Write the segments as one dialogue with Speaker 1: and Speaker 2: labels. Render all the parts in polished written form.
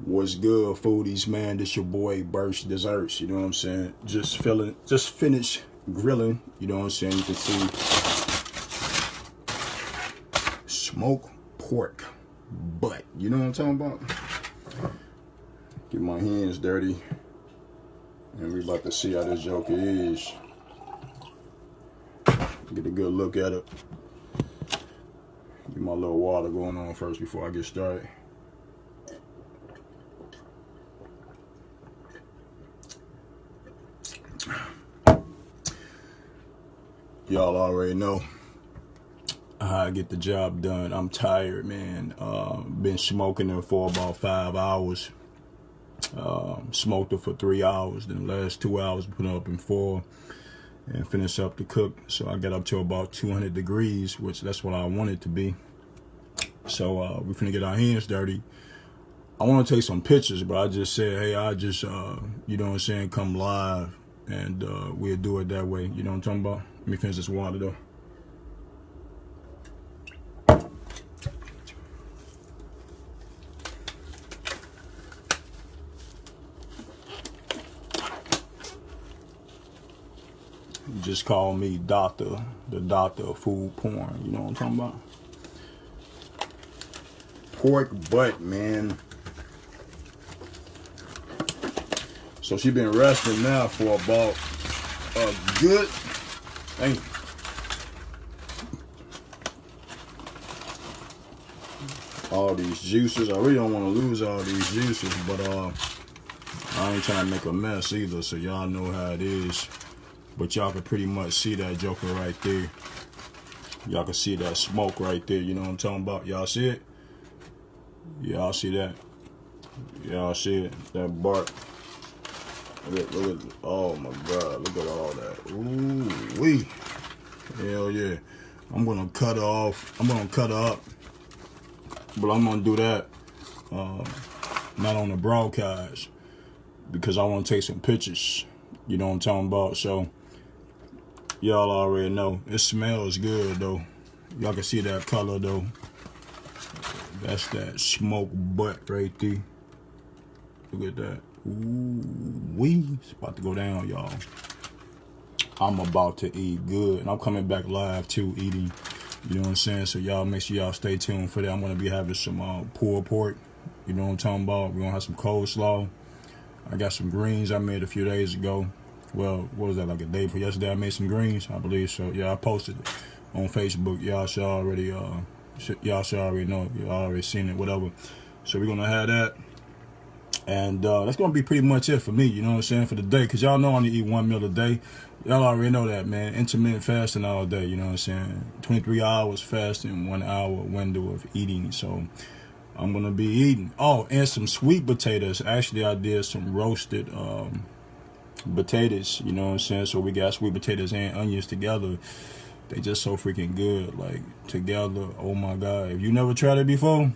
Speaker 1: What's good, foodies, man? This your boy Burst Desserts, you know what I'm saying? Just finished grilling, you know what I'm saying? You can see smoked pork butt, you know what I'm talking about? Get my hands dirty, and we about to see how this joker is. Get a good look at it. Get my little water going on first before I get started. Y'all already know how I get the job done. I'm tired, man. Been smoking it for about 5 hours. Smoked it for 3 hours. Then the last 2 hours put it up in 4 and finish up the cook. So I got up to about 200 degrees, which that's what I want it to be. So we finna get our hands dirty. I want to take some pictures, but I just said, hey, I just, you know what I'm saying, come live, and we'll do it that way. You know what I'm talking about? Let me finish this water, though. You just call me the doctor of food porn. You know what I'm talking about? Pork butt, man. So she been resting now for about a good, all these juices. I really don't want to lose all these juices, but I ain't trying to make a mess either, so y'all know how it is. But y'all can pretty much see that joker right there. Y'all can see that smoke right there. You know what I'm talking about? Y'all see it? Y'all see that? Y'all see it? That bark. Look at, oh my God, look at all that. Ooh wee. Hell yeah. I'm gonna cut her off. I'm gonna cut her up. But I'm gonna do that not on the broadcast, because I wanna take some pictures. You know what I'm talking about? So y'all already know. It smells good though. Y'all can see that color though. That's that smoked butt right there. Look at that. Ooh wee. It's about to go down, y'all. I'm about to eat good. And I'm coming back live too, eating. You know what I'm saying? So y'all make sure y'all stay tuned for that. I'm gonna be having some pulled pork. You know what I'm talking about? We're gonna have some coleslaw. I got some greens I made a few days ago. Well, what was that, like a day before yesterday? I made some greens, I believe so. Yeah, I posted it on Facebook. Y'all should already know. Y'all already seen it, whatever. So we're gonna have that. And that's gonna be pretty much it for me, you know what I'm saying, for the day. Cause y'all know I only eat 1 meal a day. Y'all already know that, man. Intermittent fasting all day, you know what I'm saying. 23 hours fasting, 1 hour window of eating. So I'm gonna be eating. Oh, and some sweet potatoes. Actually, I did some roasted potatoes, you know what I'm saying. So we got sweet potatoes and onions together. They just so freaking good, like together. Oh my God! If you never tried it before,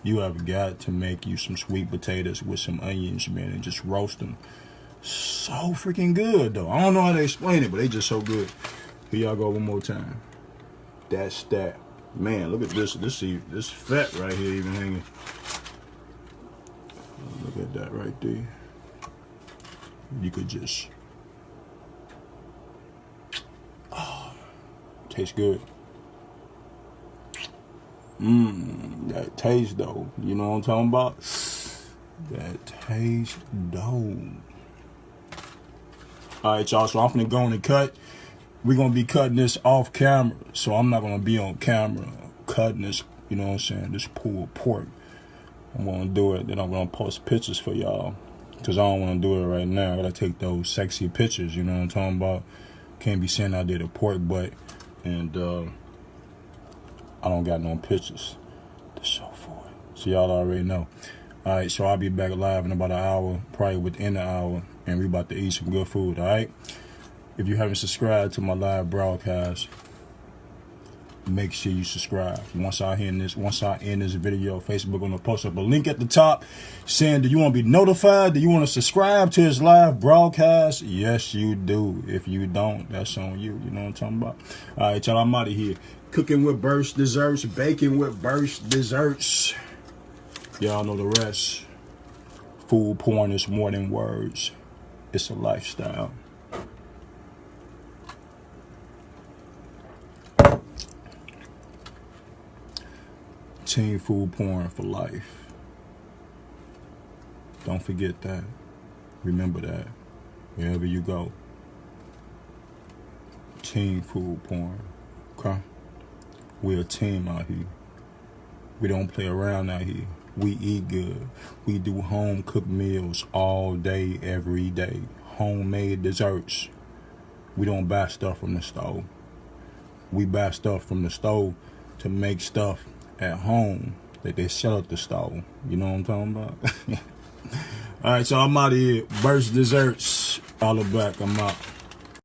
Speaker 1: you have got to make you some sweet potatoes with some onions, man, and just roast them. So freaking good, though. I don't know how to explain it, but they just so good. Here y'all go one more time. That's that. Man, look at this. This fat right here even hanging. Look at that right there. You could just... Oh, tastes good. That taste though. You know what I'm talking about? That taste though. Alright, y'all, so I'm finna go on and cut. We're gonna be cutting this off camera, so I'm not gonna be on camera cutting this, you know what I'm saying, this pulled pork. I'm gonna do it, then I'm gonna post pictures for y'all, because I don't wanna do it right now. I gotta take those sexy pictures, you know what I'm talking about? Can't be saying I did a pork butt and I don't got no pictures to show for it. So y'all already know. Alright, so I'll be back live in about an hour, probably within the hour, and we about to eat some good food, alright? If you haven't subscribed to my live broadcast, make sure you subscribe. Once I end this video, Facebook gonna post up a link at the top saying, do you want to be notified? Do you want to subscribe to his live broadcast? Yes, you do. If you don't, that's on you. You know what I'm talking about? Alright, y'all, I'm out of here. Cooking with Burst Desserts, baking with Burst Desserts. Y'all know the rest. Food porn is more than words. It's a lifestyle. Team food porn for life. Don't forget that. Remember that. Wherever you go. Team food porn. Okay? We're a team out here. We don't play around out here. We eat good. We do home cooked meals all day, every day. Homemade desserts. We don't buy stuff from the store. We buy stuff from the store to make stuff at home that they sell at the store. You know what I'm talking about? All right, so I'm out of here. Burst Desserts. All the back. I'm out.